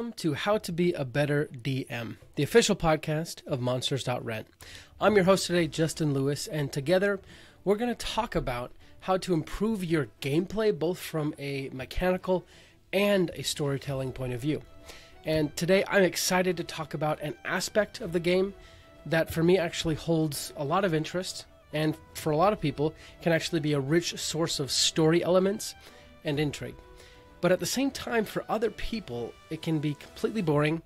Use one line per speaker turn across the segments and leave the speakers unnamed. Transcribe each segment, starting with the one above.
Welcome to How to Be a Better DM, the official podcast of Monsters.Rent. I'm your host today, Justin Lewis, and together we're going to talk about how to improve your gameplay both from a mechanical and a storytelling point of view. And today I'm excited to talk about an aspect of the game that for me actually holds a lot of interest, and for a lot of people can actually be a rich source of story elements and intrigue. But at the same time, for other people, it can be completely boring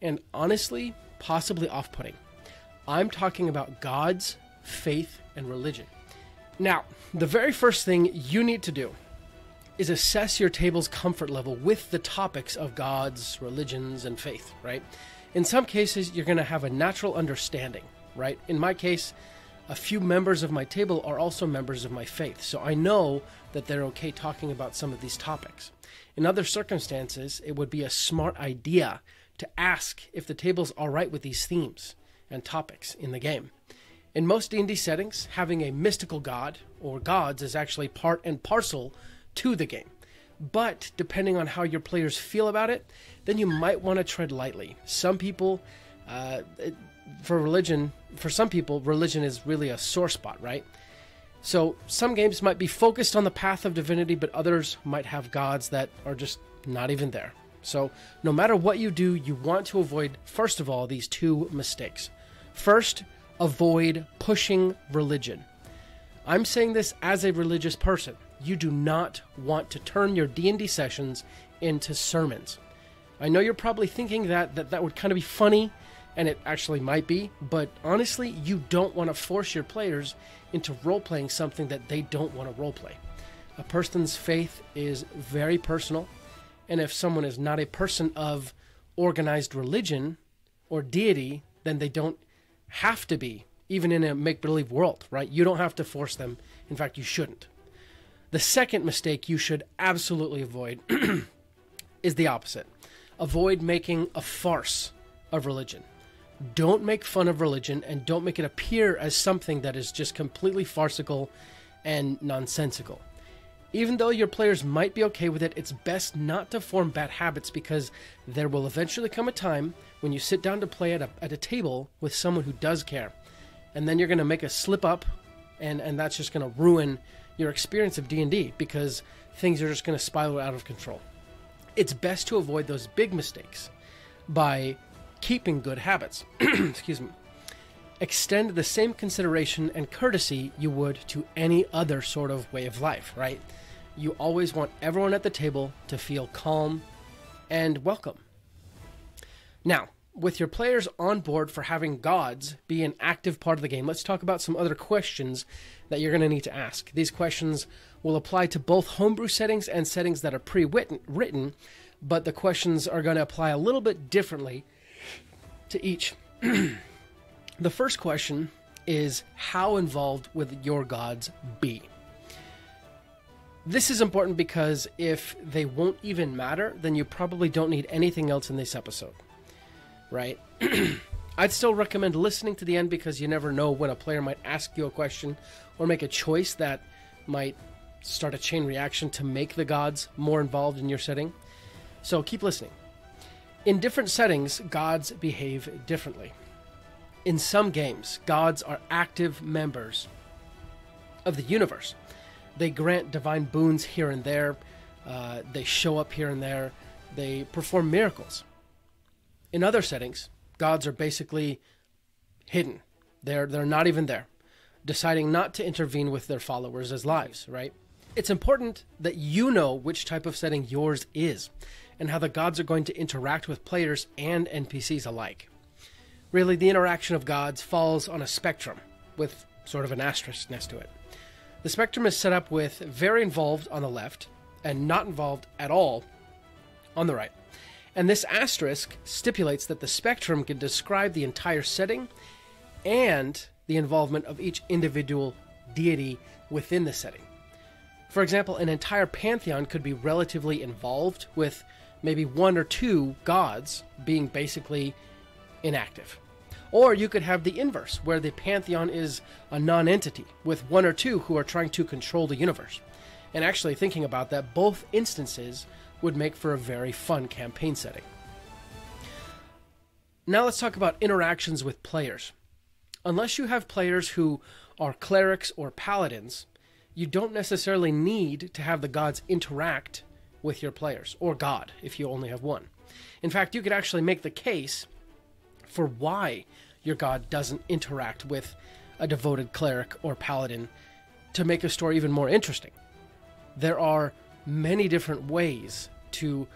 and honestly, possibly off-putting. I'm talking about gods, faith, and religion. Now, the very first thing you need to do is assess your table's comfort level with the topics of gods, religions, and faith, right? In some cases, you're going to have a natural understanding, right? In my case, a few members of my table are also members of my faith, so I know that they're okay talking about some of these topics. In other circumstances, it would be a smart idea to ask if the table's all right with these themes and topics in the game. In most D&D settings, having a mystical god or gods is actually part and parcel to the game. But depending on how your players feel about it, then you might want to tread lightly. Some people, for some people, religion is really a sore spot, right? So some games might be focused on the path of divinity, but others might have gods that are just not even there. So no matter what you do, you want to avoid, first of all, these two mistakes. First, avoid pushing religion. I'm saying this as a religious person. You do not want to turn your D&D sessions into sermons. I know you're probably thinking that would kind of be funny, and it actually might be, but honestly, you don't want to force your players into role-playing something that they don't want to role-play. A person's faith is very personal, and if someone is not a person of organized religion or deity, then they don't have to be, even in a make-believe world, right? You don't have to force them. In fact, you shouldn't. The second mistake you should absolutely avoid is the opposite. Avoid making a farce of religion. Don't make fun of religion, and don't make it appear as something that is just completely farcical and nonsensical. Even though your players might be okay with it, it's best not to form bad habits, because there will eventually come a time when you sit down to play at a table with someone who does care. And then you're going to make a slip up, and that's just going to ruin your experience of D&D, because things are just going to spiral out of control. It's best to avoid those big mistakes by keeping good habits. Excuse me. Extend the same consideration and courtesy you would to any other sort of way of life, right? You always want everyone at the table to feel calm and welcome. Now, with your players on board for having gods be an active part of the game, let's talk about some other questions that you're going to need to ask. These questions will apply to both homebrew settings and settings that are pre-written, but the questions are going to apply a little bit differently to each. The first question is, how involved would your gods be? This is important because if they won't even matter, then you probably don't need anything else in this episode, right? I'd still recommend listening to the end, because you never know when a player might ask you a question or make a choice that might start a chain reaction to make the gods more involved in your setting. So keep listening. In different settings, gods behave differently. In some games, gods are active members of the universe. They grant divine boons here and there. They show up here and there. They perform miracles. In other settings, gods are basically hidden. They're not even there, deciding not to intervene with their followers' lives, right? It's important that you know which type of setting yours is, and how the gods are going to interact with players and NPCs alike. Really, the interaction of gods falls on a spectrum, with sort of an asterisk next to it. The spectrum is set up with very involved on the left, and not involved at all on the right. And this asterisk stipulates that the spectrum can describe the entire setting and the involvement of each individual deity within the setting. For example, an entire pantheon could be relatively involved, with maybe one or two gods being basically inactive. Or you could have the inverse, where the pantheon is a non-entity, with one or two who are trying to control the universe. And actually, thinking about that, both instances would make for a very fun campaign setting. Now let's talk about interactions with players. Unless you have players who are clerics or paladins, you don't necessarily need to have the gods interact with your players, or God, if you only have one. In fact, you could actually make the case for why your god doesn't interact with a devoted cleric or paladin to make a story even more interesting. There are many different ways to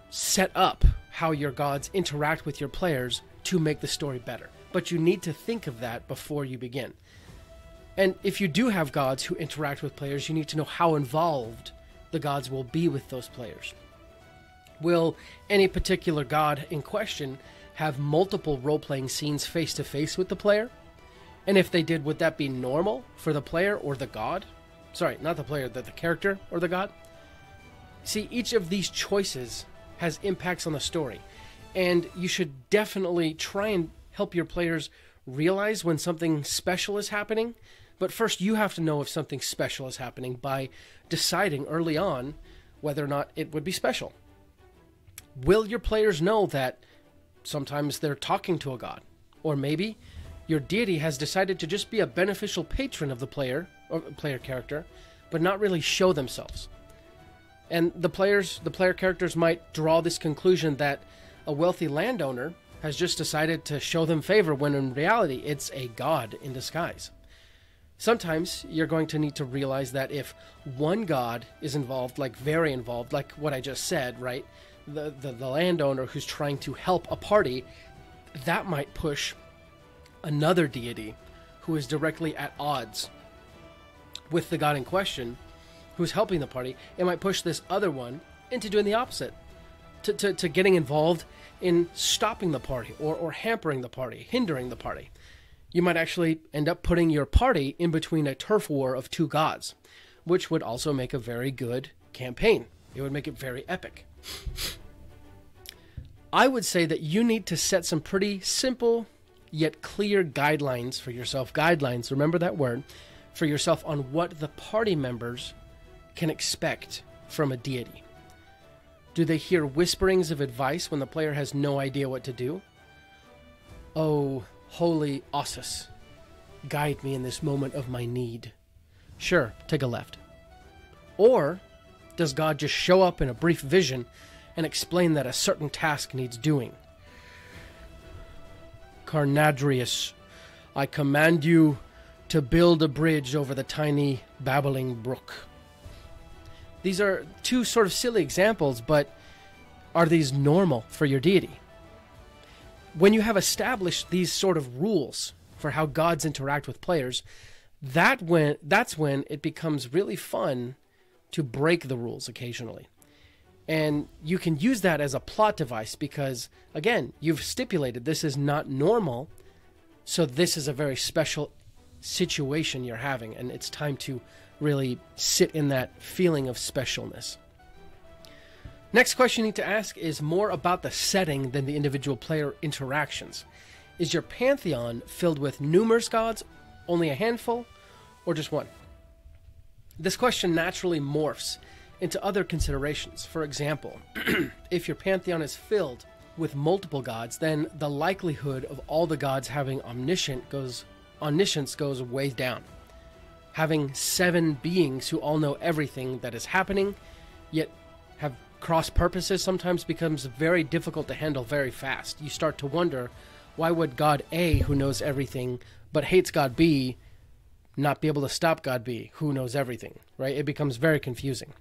set up how your gods interact with your players to make the story better. But you need to think of that before you begin. And if you do have gods who interact with players, you need to know how involved the gods will be with those players. Will any particular god in question have multiple role-playing scenes face-to-face with the player? And if they did, would that be normal for the player or the god? Sorry, not the player, the character or the god? See, each of these choices has impacts on the story, and you should definitely try and help your players realize when something special is happening. But first, you have to know if something special is happening by deciding early on whether or not it would be special. Will your players know that sometimes they're talking to a god? Or maybe your deity has decided to just be a beneficial patron of the player, or player character, but not really show themselves. And the player characters might draw this conclusion that a wealthy landowner has just decided to show them favor, when in reality it's a god in disguise. Sometimes you're going to need to realize that if one god is involved, like very involved, like what I just said, right? The landowner who's trying to help a party, that might push another deity who is directly at odds with the god in question who's helping the party. It might push this other one into doing the opposite, to getting involved in stopping the party or hampering the party, hindering the party. You might actually end up putting your party in between a turf war of two gods, which would also make a very good campaign. It would make it very epic. I would say that you need to set some pretty simple yet clear guidelines for yourself. Guidelines, remember that word, for yourself on what the party members can expect from a deity. Do they hear whisperings of advice when the player has no idea what to do? Oh, holy Ossus, guide me in this moment of my need. Sure, take a left. Or does God just show up in a brief vision and explain that a certain task needs doing? Carnadrius, I command you to build a bridge over the tiny babbling brook. These are two sort of silly examples, but are these normal for your deity? When you have established these sort of rules for how gods interact with players, that's when it becomes really fun to break the rules occasionally. And you can use that as a plot device because, again, you've stipulated this is not normal, so this is a very special situation you're having, and it's time to really sit in that feeling of specialness. Next question you need to ask is more about the setting than the individual player interactions. Is your pantheon filled with numerous gods, only a handful, or just one? This question naturally morphs into other considerations. For example, if your pantheon is filled with multiple gods, then the likelihood of all the gods having omniscience goes way down. Having 7 beings who all know everything that is happening, yet have cross purposes, sometimes becomes very difficult to handle very fast. You start to wonder, why would God A, who knows everything, but hates God B, not be able to stop God B, who knows everything, right? It becomes very confusing.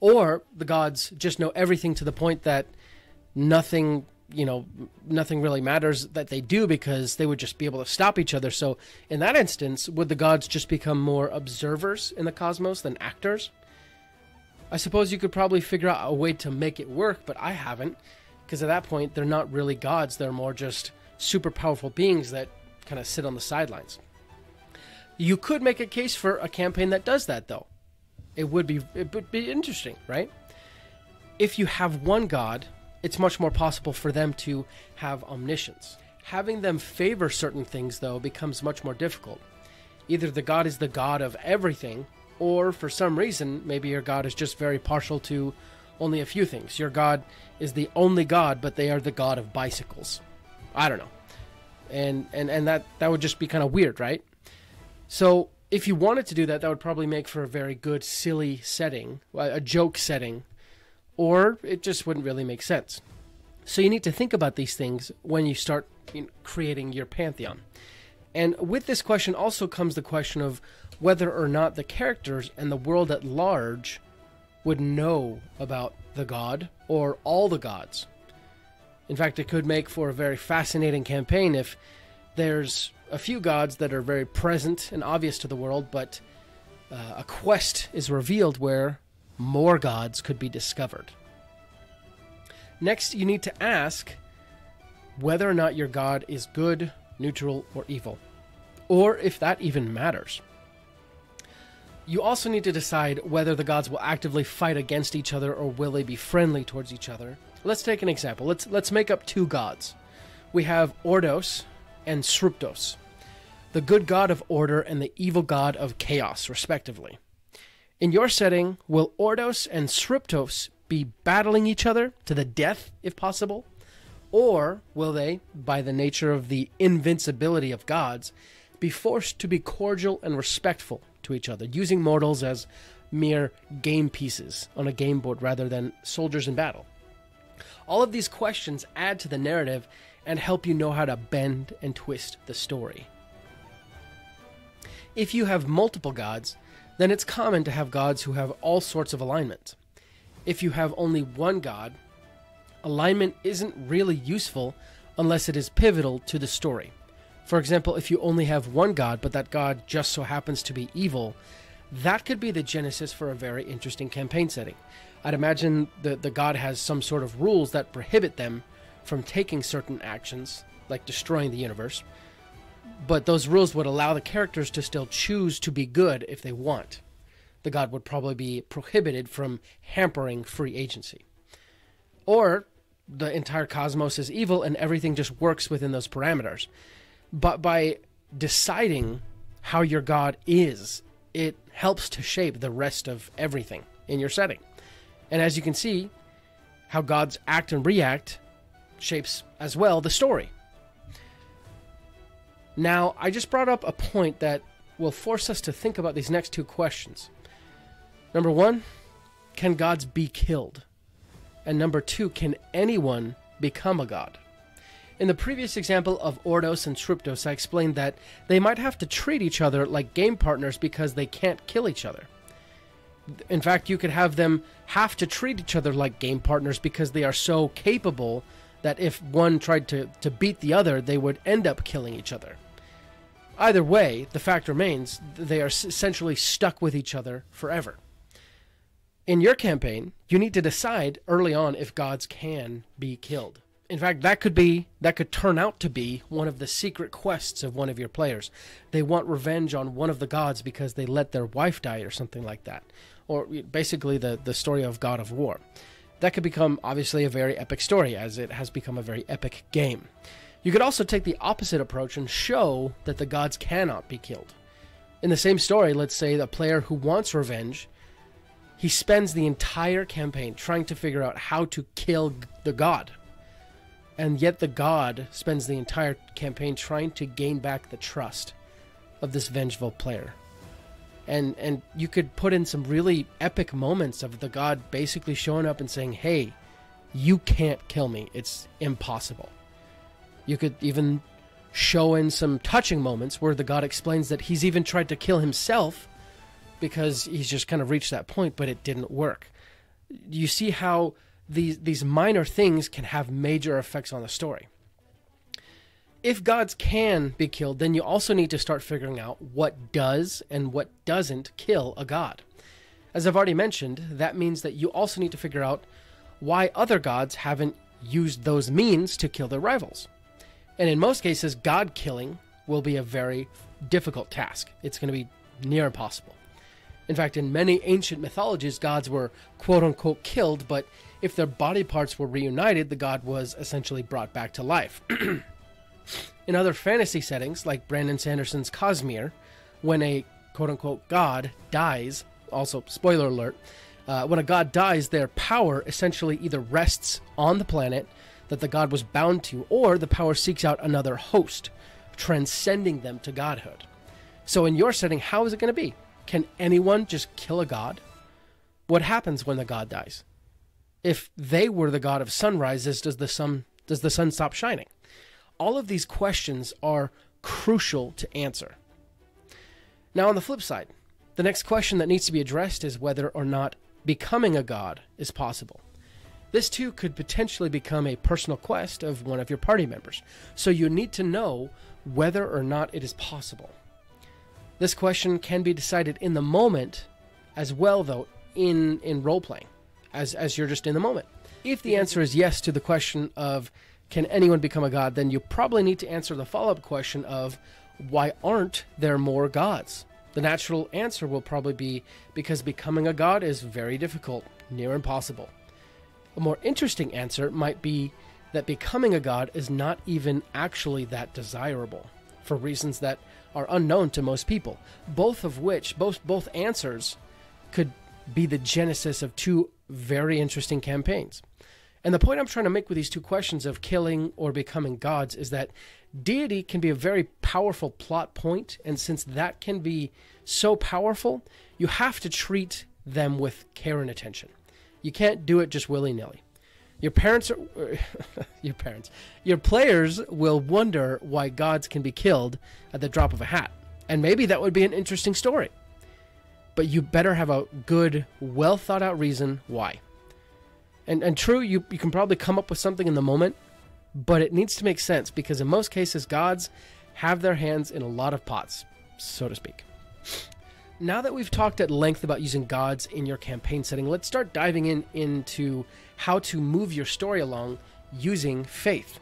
Or the gods just know everything to the point that nothing really matters that they do, because they would just be able to stop each other. So in that instance, would the gods just become more observers in the cosmos than actors? I suppose you could probably figure out a way to make it work, but I haven't, because at that point, they're not really gods. They're more just super powerful beings that kind of sit on the sidelines. You could make a case for a campaign that does that, though. It would be interesting, right? If you have one god, it's much more possible for them to have omniscience. Having them favor certain things, though, becomes much more difficult. Either the god is the god of everything, or for some reason, maybe your god is just very partial to only a few things. Your god is the only god, but they are the god of bicycles. I don't know. And that would just be kind of weird, right? So if you wanted to do that, that would probably make for a very good, silly setting, a joke setting, or it just wouldn't really make sense. So you need to think about these things when you start creating your pantheon. And with this question also comes the question of whether or not the characters and the world at large would know about the god or all the gods. In fact, it could make for a very fascinating campaign if there's a few gods that are very present and obvious to the world, but a quest is revealed where more gods could be discovered. Next, you need to ask whether or not your god is good, neutral, or evil, or if that even matters. You also need to decide whether the gods will actively fight against each other or will they be friendly towards each other. Let's take an example. Let's make up two gods. We have Ordos and Sruptos, the good god of order and the evil god of chaos, respectively. In your setting, will Ordos and Sruptos be battling each other to the death, if possible? Or will they, by the nature of the invincibility of gods, be forced to be cordial and respectful to each other, using mortals as mere game pieces on a game board rather than soldiers in battle? All of these questions add to the narrative and help you know how to bend and twist the story. If you have multiple gods, then it's common to have gods who have all sorts of alignment. If you have only one god, alignment isn't really useful unless it is pivotal to the story. For example, if you only have one god, but that god just so happens to be evil, that could be the genesis for a very interesting campaign setting. I'd imagine the god has some sort of rules that prohibit them from taking certain actions, like destroying the universe, but those rules would allow the characters to still choose to be good if they want. The god would probably be prohibited from hampering free agency. Or the entire cosmos is evil and everything just works within those parameters. But by deciding how your god is, it helps to shape the rest of everything in your setting. And as you can see, how gods act and react shapes as well the story. Now, I just brought up a point that will force us to think about these next two questions. Number one, can gods be killed? And number two, can anyone become a god? In the previous example of Ordos and Sruptos, I explained that they might have to treat each other like game partners because they can't kill each other. In fact, you could have them have to treat each other like game partners because they are so capable that if one tried to beat the other, they would end up killing each other. Either way, the fact remains, they are essentially stuck with each other forever. In your campaign, you need to decide early on if gods can be killed. In fact, that could turn out to be one of the secret quests of one of your players. They want revenge on one of the gods because they let their wife die or something like that. Or basically the story of God of War. That could become, obviously, a very epic story, as it has become a very epic game. You could also take the opposite approach and show that the gods cannot be killed. In the same story, let's say the player who wants revenge, he spends the entire campaign trying to figure out how to kill the god. And yet the god spends the entire campaign trying to gain back the trust of this vengeful player. And you could put in some really epic moments of the god basically showing up and saying, hey, you can't kill me. It's impossible. You could even show in some touching moments where the god explains that he's even tried to kill himself because he's just kind of reached that point, but it didn't work. You see how these minor things can have major effects on the story. If gods can be killed, then you also need to start figuring out what does and what doesn't kill a god. As I've already mentioned, that means that you also need to figure out why other gods haven't used those means to kill their rivals. And in most cases, god killing will be a very difficult task. It's going to be near impossible. In fact, in many ancient mythologies, gods were quote-unquote killed, but if their body parts were reunited, the god was essentially brought back to life. In other fantasy settings, like Brandon Sanderson's Cosmere, when a quote-unquote god dies, also spoiler alert, When a god dies, their power essentially either rests on the planet that the god was bound to, or the power seeks out another host, transcending them to godhood. So in your setting, how is it going to be? Can anyone just kill a god? What happens when the god dies? If they were the god of sunrises, does the sun stop shining? All of these questions are crucial to answer. Now, on the flip side, the next question that needs to be addressed is whether or not becoming a god is possible. This too could potentially become a personal quest of one of your party members, so you need to know whether or not it is possible. This question can be decided in the moment as well, though, in role-playing, as you're just in the moment. If the answer is yes to the question of can anyone become a god, then you probably need to answer the follow-up question of why aren't there more gods? The natural answer will probably be because becoming a god is very difficult, near impossible. A more interesting answer might be that becoming a god is not even actually that desirable, for reasons that are unknown to most people, both answers could be the genesis of two very interesting campaigns. And the point I'm trying to make with these two questions of killing or becoming gods is that deity can be a very powerful plot point, and since that can be so powerful, you have to treat them with care and attention. You can't do it just willy-nilly. Your players will wonder why gods can be killed at the drop of a hat, and maybe that would be an interesting story. But you better have a good, well-thought-out reason why. And true, you can probably come up with something in the moment, but it needs to make sense, because in most cases, gods have their hands in a lot of pots, so to speak. Now that we've talked at length about using gods in your campaign setting, let's start diving into how to move your story along using faith.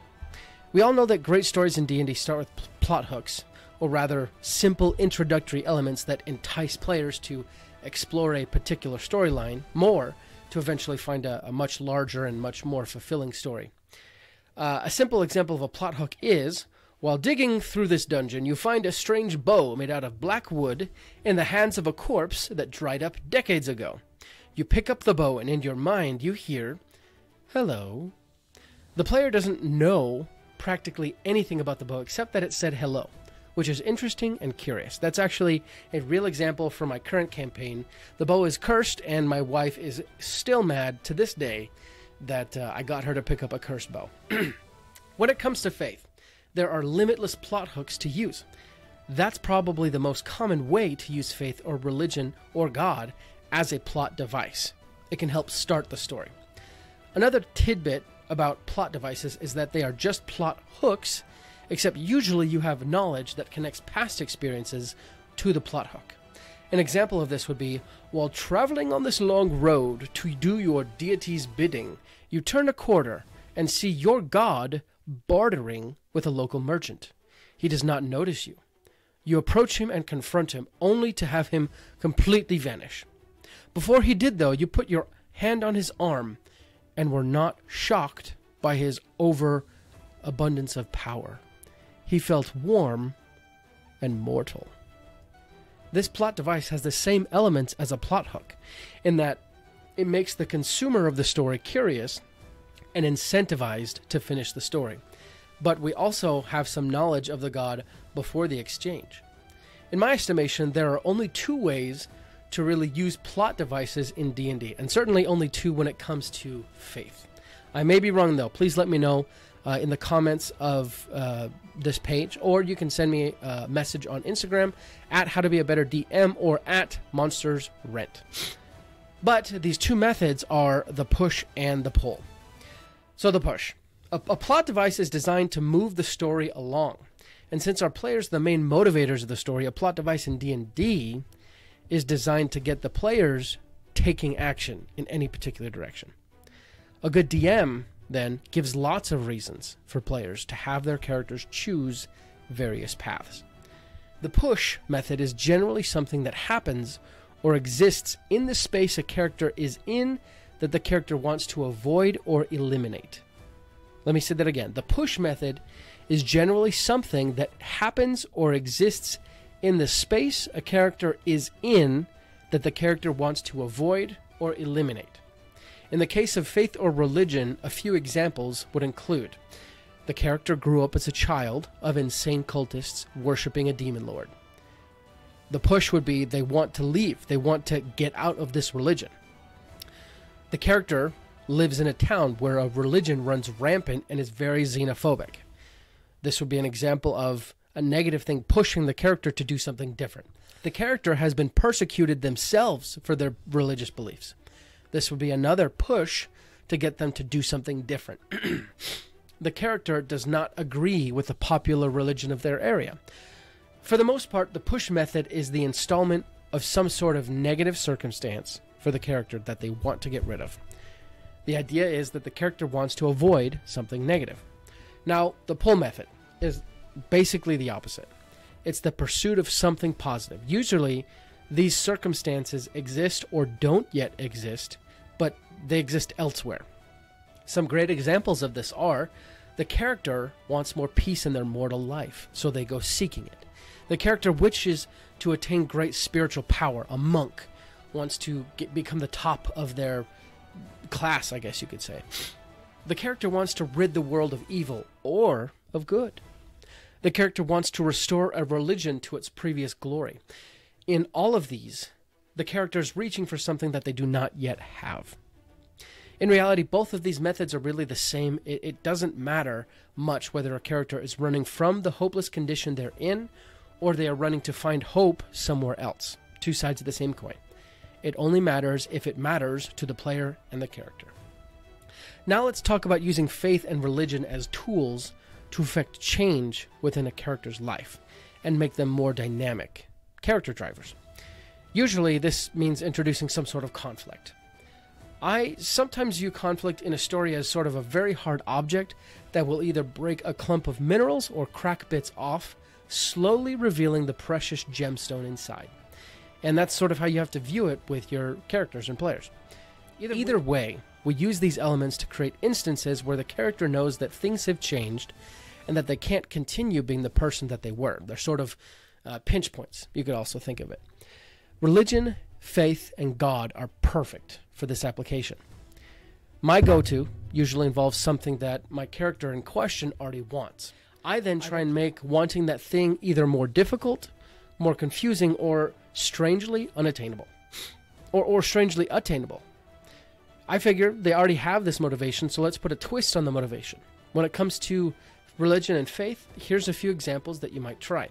We all know that great stories in D&D start with plot hooks, or rather, simple introductory elements that entice players to explore a particular storyline more, to eventually find a much larger and much more fulfilling story. A simple example of a plot hook is, while digging through this dungeon, you find a strange bow made out of black wood in the hands of a corpse that dried up decades ago. You pick up the bow, and in your mind you hear, "Hello." The player doesn't know practically anything about the bow except that it said hello, which is interesting and curious. That's actually a real example for my current campaign. The bow is cursed, and my wife is still mad to this day that I got her to pick up a cursed bow. When it comes to faith, there are limitless plot hooks to use. That's probably the most common way to use faith or religion or God as a plot device. It can help start the story. Another tidbit about plot devices is that they are just plot hooks, except usually you have knowledge that connects past experiences to the plot hook. An example of this would be, while traveling on this long road to do your deity's bidding, you turn a corner and see your god bartering with a local merchant. He does not notice you. You approach him and confront him, only to have him completely vanish. Before he did, though, you put your hand on his arm and were not shocked by his overabundance of power. He felt warm and mortal. This plot device has the same elements as a plot hook, in that it makes the consumer of the story curious and incentivized to finish the story. But we also have some knowledge of the god before the exchange. In my estimation, there are only two ways to really use plot devices in D&D, and certainly only two when it comes to faith. I may be wrong, though. Please let me know in the comments of this page, or you can send me a message on Instagram at howtobeabetterDM or at Monsters.Rent. But these two methods are the push and the pull. So the push. A plot device is designed to move the story along. And since our players are the main motivators of the story, a plot device in D&D is designed to get the players taking action in any particular direction. A good DM, then, gives lots of reasons for players to have their characters choose various paths. The push method is generally something that happens or exists in the space a character is in that the character wants to avoid or eliminate. Let me say that again. The push method is generally something that happens or exists in the space a character is in that the character wants to avoid or eliminate. In the case of faith or religion, a few examples would include: the character grew up as a child of insane cultists worshipping a demon lord. The push would be they want to leave. They want to get out of this religion. The character lives in a town where a religion runs rampant and is very xenophobic. This would be an example of a negative thing pushing the character to do something different. The character has been persecuted themselves for their religious beliefs. This would be another push to get them to do something different. The character does not agree with the popular religion of their area. For the most part, the push method is the installment of some sort of negative circumstance for the character that they want to get rid of. The idea is that the character wants to avoid something negative. Now, the pull method is basically the opposite. It's the pursuit of something positive. Usually, these circumstances exist or don't yet exist, but they exist elsewhere. Some great examples of this are: the character wants more peace in their mortal life, so they go seeking it. The character wishes to attain great spiritual power. A monk wants to become the top of their class, I guess you could say. The character wants to rid the world of evil or of good. The character wants to restore a religion to its previous glory. In all of these, the character is reaching for something that they do not yet have. In reality, both of these methods are really the same. It doesn't matter much whether a character is running from the hopeless condition they're in, or they are running to find hope somewhere else. Two sides of the same coin. It only matters if it matters to the player and the character. Now let's talk about using faith and religion as tools to effect change within a character's life and make them more dynamic character drivers. Usually this means introducing some sort of conflict. I sometimes view conflict in a story as sort of a very hard object that will either break a clump of minerals or crack bits off, slowly revealing the precious gemstone inside. And that's sort of how you have to view it with your characters and players. Either way, we use these elements to create instances where the character knows that things have changed and that they can't continue being the person that they were. They're sort of pinch points, you could also think of it. Religion, faith, and God are perfect for this application. My go-to usually involves something that my character in question already wants. I then try and make wanting that thing either more difficult, more confusing, or strangely unattainable. Or strangely attainable. I figure they already have this motivation, so let's put a twist on the motivation. When it comes to religion and faith, here's a few examples that you might try.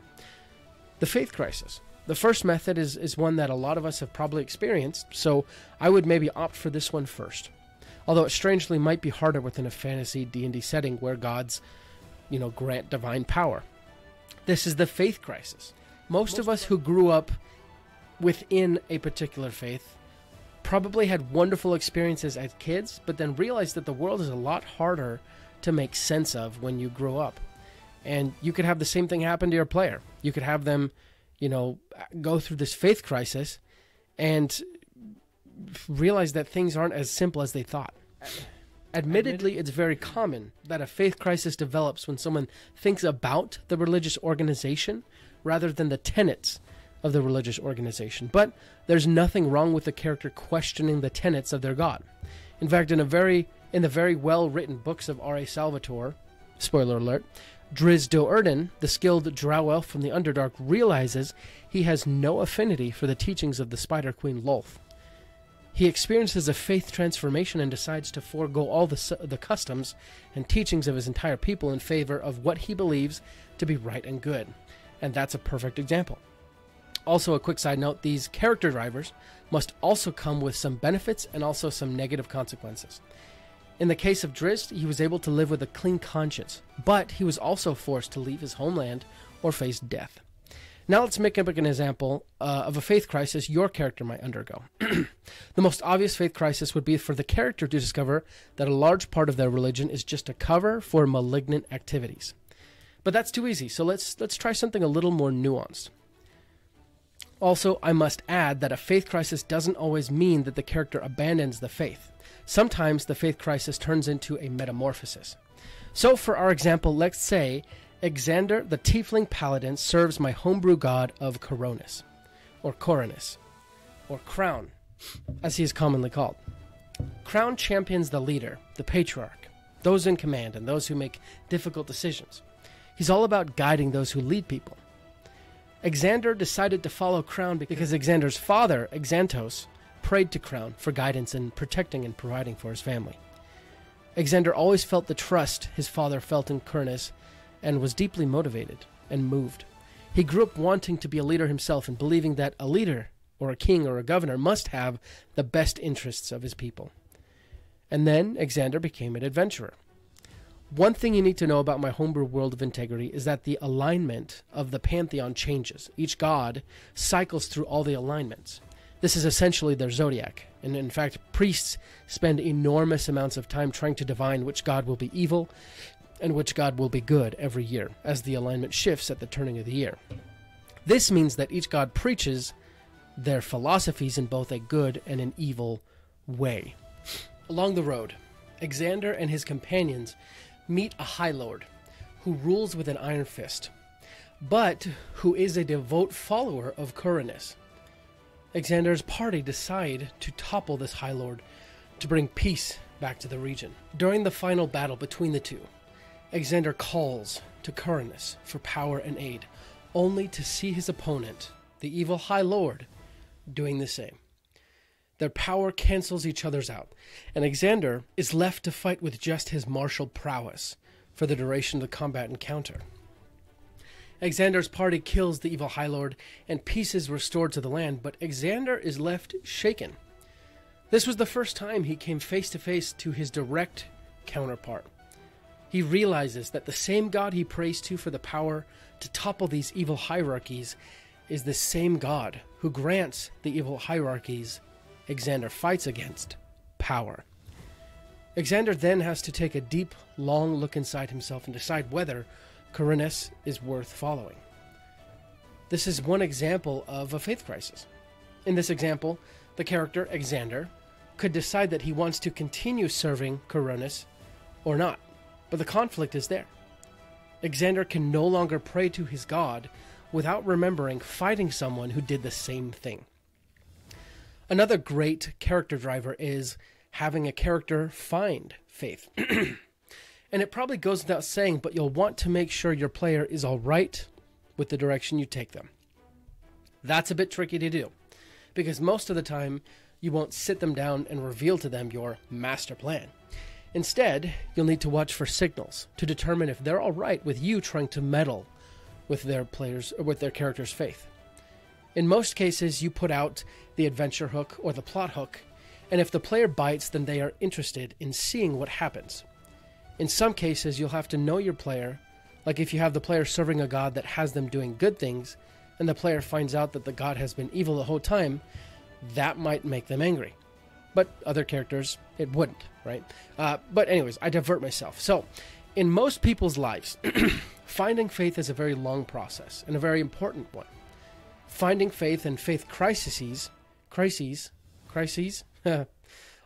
The faith crisis. The first method is one that a lot of us have probably experienced, so I would maybe opt for this one first. Although it strangely might be harder within a fantasy D&D setting where gods, grant divine power. This is the faith crisis. Most of us who grew up within a particular faith probably had wonderful experiences as kids, but then realized that the world is a lot harder to make sense of when you grow up. And you could have the same thing happen to your player. You could have them, go through this faith crisis and realize that things aren't as simple as they thought. Admittedly, it's very common that a faith crisis develops when someone thinks about the religious organization rather than the tenets of the religious organization. But there's nothing wrong with the character questioning the tenets of their god. In fact, in the very well-written books of R.A. Salvatore, spoiler alert, Driz Do'Urden, the skilled drow elf from the Underdark, realizes he has no affinity for the teachings of the Spider Queen Lolth. He experiences a faith transformation and decides to forego all the customs and teachings of his entire people in favor of what he believes to be right and good. And that's a perfect example. Also, a quick side note, these character drivers must also come with some benefits and also some negative consequences. In the case of Drizzt, he was able to live with a clean conscience, but he was also forced to leave his homeland or face death. Now let's make up an example of a faith crisis your character might undergo. The most obvious faith crisis would be for the character to discover that a large part of their religion is just a cover for malignant activities. But that's too easy, so let's try something a little more nuanced. Also, I must add that a faith crisis doesn't always mean that the character abandons the faith. Sometimes the faith crisis turns into a metamorphosis. So for our example, let's say Xander the Tiefling Paladin serves my homebrew god of Coronis, or Crown, as he is commonly called. Crown champions the leader, the patriarch, those in command, and those who make difficult decisions. He's all about guiding those who lead people. Exander decided to follow Crown because Exander's father, Exantos, prayed to Crown for guidance in protecting and providing for his family. Exander always felt the trust his father felt in Curnus and was deeply motivated and moved. He grew up wanting to be a leader himself and believing that a leader, or a king or a governor, must have the best interests of his people. And then Exander became an adventurer. One thing you need to know about my homebrew world of integrity is that the alignment of the pantheon changes. Each god cycles through all the alignments. This is essentially their zodiac, and in fact, priests spend enormous amounts of time trying to divine which god will be evil and which god will be good every year, as the alignment shifts at the turning of the year. This means that each god preaches their philosophies in both a good and an evil way. Along the road, Exander and his companions meet a High Lord who rules with an iron fist, but who is a devout follower of Curnus. Exander's party decide to topple this High Lord to bring peace back to the region. During the final battle between the two, Exander calls to Curnus for power and aid, only to see his opponent, the evil High Lord, doing the same. Their power cancels each other's out, and Exander is left to fight with just his martial prowess for the duration of the combat encounter. Exander's party kills the evil High Lord, and peace is restored to the land, but Exander is left shaken. This was the first time he came face to face to his direct counterpart. He realizes that the same God he prays to for the power to topple these evil hierarchies is the same God who grants the evil hierarchies Exander fights against power. Exander then has to take a deep, long look inside himself and decide whether Curnus is worth following. This is one example of a faith crisis. In this example, the character, Exander, could decide that he wants to continue serving Curnus or not, but the conflict is there. Exander can no longer pray to his god without remembering fighting someone who did the same thing. Another great character driver is having a character find faith. And it probably goes without saying, but you'll want to make sure your player is all right with the direction you take them. That's a bit tricky to do, because most of the time you won't sit them down and reveal to them your master plan. Instead, you'll need to watch for signals to determine if they're all right with you trying to meddle with their players or with their character's faith. In most cases, you put out the adventure hook or the plot hook, and if the player bites, then they are interested in seeing what happens. In some cases, you'll have to know your player, like if you have the player serving a god that has them doing good things, and the player finds out that the god has been evil the whole time, that might make them angry. But other characters, it wouldn't, right? But anyways, I divert myself. So, in most people's lives, finding faith is a very long process, and a very important one. Finding faith and faith crises are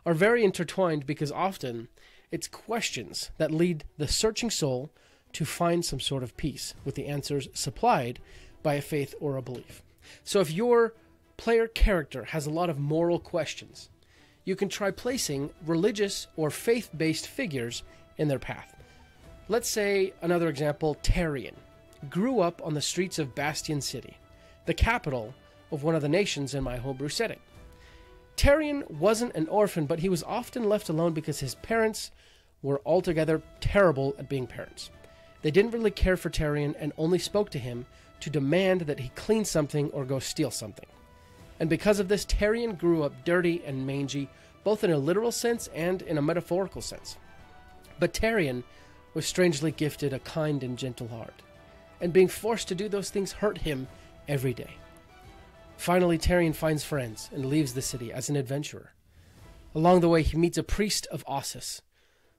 very intertwined, because often it's questions that lead the searching soul to find some sort of peace with the answers supplied by a faith or a belief. So if your player character has a lot of moral questions, you can try placing religious or faith-based figures in their path. Let's say, another example, Tarion grew up on the streets of Bastion City, the capital of one of the nations in my homebrew setting. Tarion wasn't an orphan, but he was often left alone because his parents were altogether terrible at being parents. They didn't really care for Tarion and only spoke to him to demand that he clean something or go steal something. And because of this, Tarion grew up dirty and mangy, both in a literal sense and in a metaphorical sense. But Tarion was strangely gifted a kind and gentle heart, and being forced to do those things hurt him every day. Finally, Tarion finds friends and leaves the city as an adventurer. Along the way, he meets a priest of Ossus,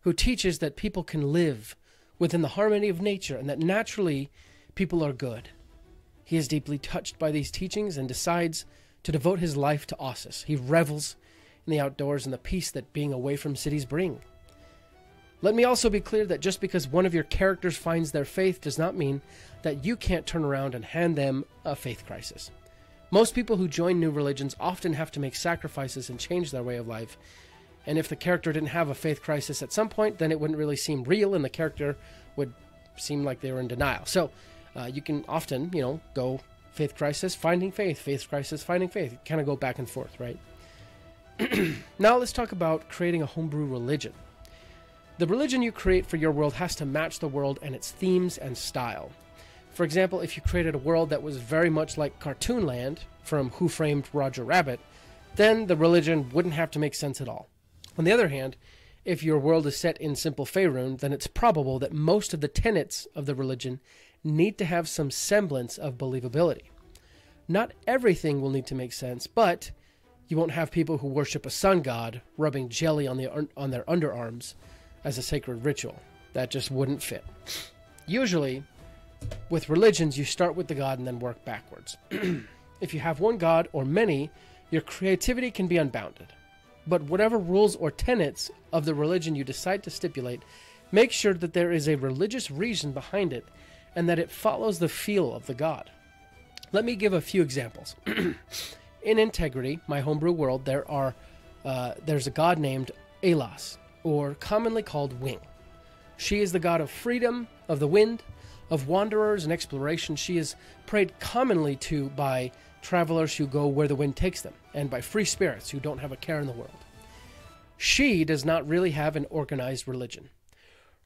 who teaches that people can live within the harmony of nature and that naturally people are good. He is deeply touched by these teachings and decides to devote his life to Ossus. He revels in the outdoors and the peace that being away from cities bring. Let me also be clear that just because one of your characters finds their faith does not mean that you can't turn around and hand them a faith crisis. Most people who join new religions often have to make sacrifices and change their way of life. And if the character didn't have a faith crisis at some point, then it wouldn't really seem real and the character would seem like they were in denial. So you can often, go faith crisis, finding faith, faith crisis, finding faith. Kind of go back and forth, right? Now let's talk about creating a homebrew religion. The religion you create for your world has to match the world and its themes and style. For example, if you created a world that was very much like Cartoon Land from Who Framed Roger Rabbit, then the religion wouldn't have to make sense at all. On the other hand, if your world is set in simple Faerun, then it's probable that most of the tenets of the religion need to have some semblance of believability. Not everything will need to make sense, but you won't have people who worship a sun god rubbing jelly on their underarms as a sacred ritual. That just wouldn't fit. Usually, with religions, you start with the god and then work backwards. If you have one god or many, your creativity can be unbounded. But whatever rules or tenets of the religion you decide to stipulate, make sure that there is a religious reason behind it and that it follows the feel of the god. Let me give a few examples. In Integrity, my homebrew world, there's a god named Elas, or commonly called Wing. She is the god of freedom, of the wind, of wanderers and exploration. She is prayed commonly to by travelers who go where the wind takes them, and by free spirits who don't have a care in the world. She does not really have an organized religion.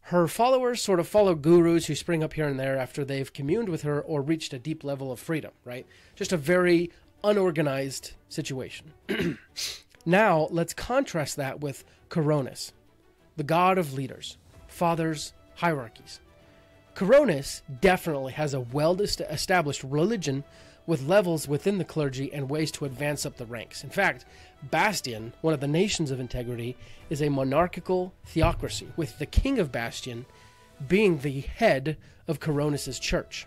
Her followers sort of follow gurus who spring up here and there after they've communed with her or reached a deep level of freedom, right? Just a very unorganized situation. Now, let's contrast that with Coronis, the god of leaders, fathers, hierarchies. Coronis definitely has a well-established religion with levels within the clergy and ways to advance up the ranks. In fact, Bastion, one of the nations of Integrity, is a monarchical theocracy, with the king of Bastion being the head of Coronis' church.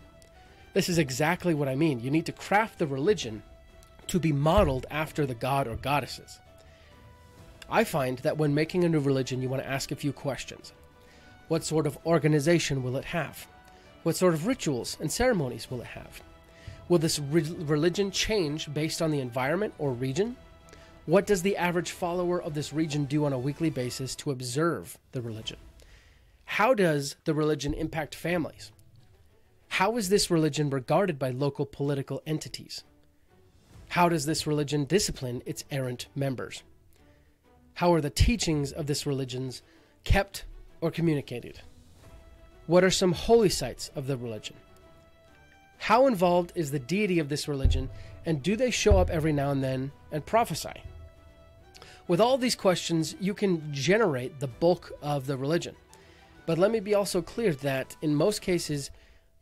This is exactly what I mean. You need to craft the religion to be modeled after the god or goddesses. I find that when making a new religion, you want to ask a few questions. What sort of organization will it have? What sort of rituals and ceremonies will it have? Will this religion change based on the environment or region? What does the average follower of this region do on a weekly basis to observe the religion? How does the religion impact families? How is this religion regarded by local political entities? How does this religion discipline its errant members? How are the teachings of this religion kept or communicated? What are some holy sites of the religion? How involved is the deity of this religion, and do they show up every now and then and prophesy? With all these questions, you can generate the bulk of the religion. But let me be also clear that in most cases,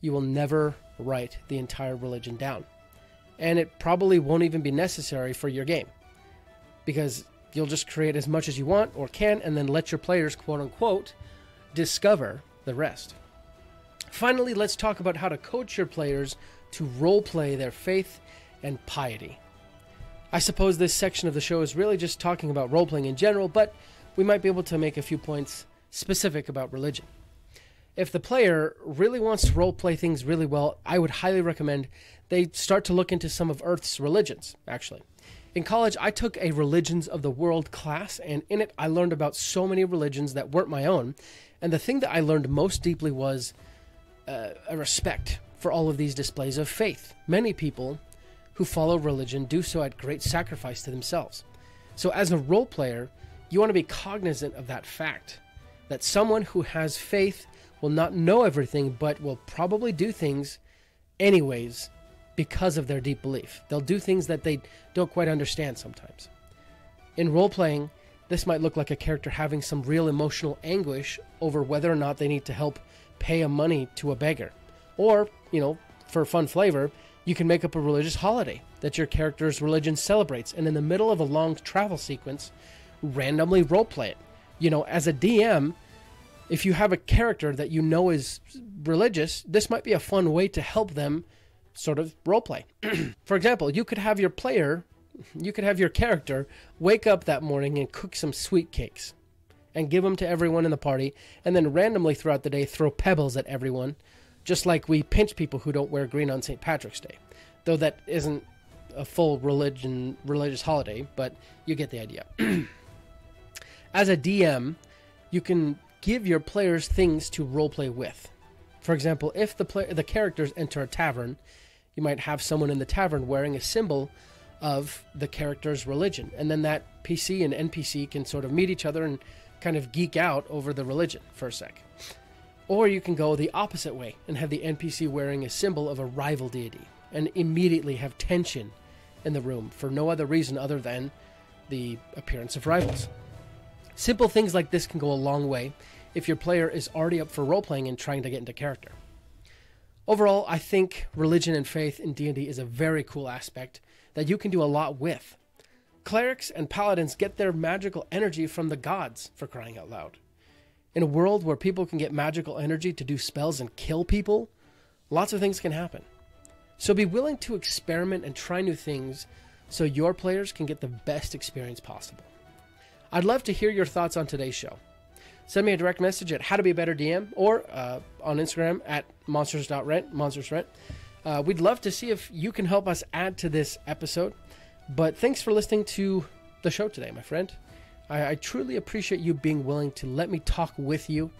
you will never write the entire religion down. And it probably won't even be necessary for your game, because you'll just create as much as you want or can and then let your players, quote unquote, discover the rest. Finally, let's talk about how to coach your players to roleplay their faith and piety. I suppose this section of the show is really just talking about roleplaying in general, but we might be able to make a few points specific about religion. If the player really wants to roleplay things really well, I would highly recommend they start to look into some of Earth's religions, actually. In college, I took a Religions of the World class, and in it I learned about so many religions that weren't my own, and the thing that I learned most deeply was a respect for all of these displays of faith. Many people who follow religion do so at great sacrifice to themselves. So as a role player, you want to be cognizant of that fact, that someone who has faith will not know everything, but will probably do things anyways because of their deep belief. They'll do things that they don't quite understand sometimes. In role-playing, this might look like a character having some real emotional anguish over whether or not they need to help pay a money to a beggar. Or, for fun flavor, you can make up a religious holiday that your character's religion celebrates, and in the middle of a long travel sequence, randomly roleplay it. As a DM, if you have a character that you know is religious, this might be a fun way to help them sort of roleplay. For example, you could have your character wake up that morning and cook some sweet cakes and give them to everyone in the party, and then randomly throughout the day throw pebbles at everyone, just like we pinch people who don't wear green on St. Patrick's Day. Though that isn't a full religious holiday, but you get the idea. As a DM, you can give your players things to roleplay with. For example, if the characters enter a tavern, you might have someone in the tavern wearing a symbol of the character's religion, and then that PC and NPC can sort of meet each other and kind of geek out over the religion for a sec. Or you can go the opposite way and have the NPC wearing a symbol of a rival deity and immediately have tension in the room for no other reason other than the appearance of rivals. Simple things like this can go a long way if your player is already up for role-playing and trying to get into character. Overall, I think religion and faith in D&D is a very cool aspect that you can do a lot with. Clerics and paladins get their magical energy from the gods, for crying out loud. In a world where people can get magical energy to do spells and kill people, lots of things can happen. So be willing to experiment and try new things so your players can get the best experience possible. I'd love to hear your thoughts on today's show. Send me a direct message at howtobeabetterdm or on Instagram at Monsters.Rent, Monsters.Rent. We'd love to see if you can help us add to this episode. But thanks for listening to the show today, my friend. I truly appreciate you being willing to let me talk with you.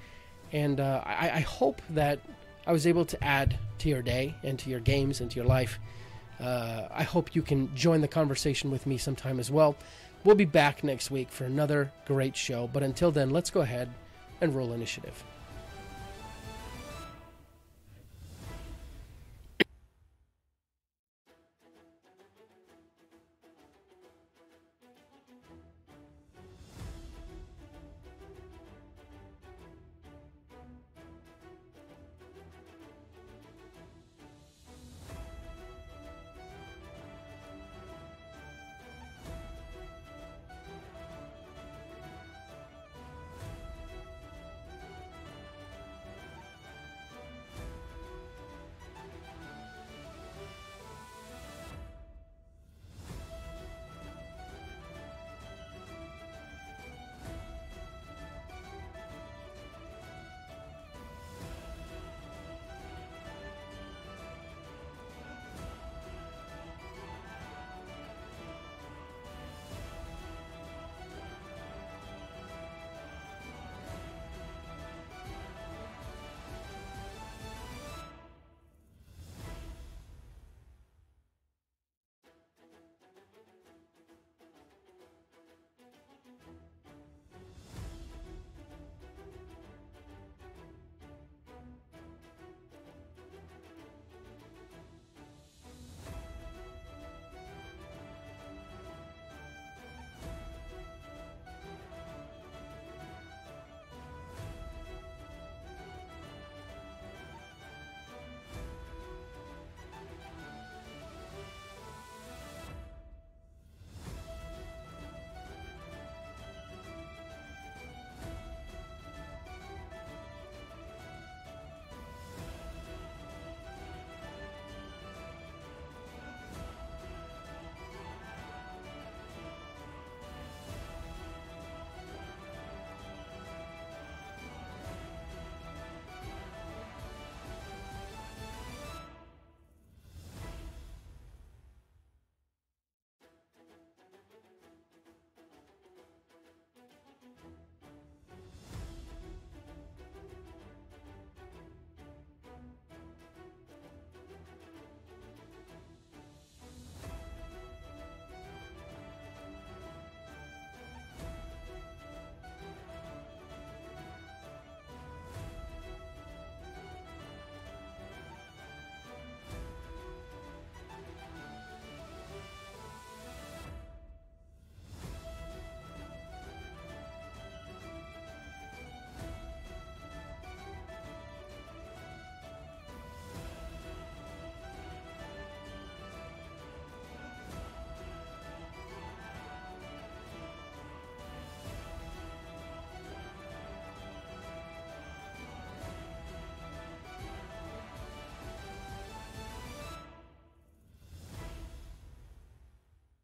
And I hope that I was able to add to your day and to your games and to your life. I hope you can join the conversation with me sometime as well. We'll be back next week for another great show. But until then, let's go ahead and roll initiative.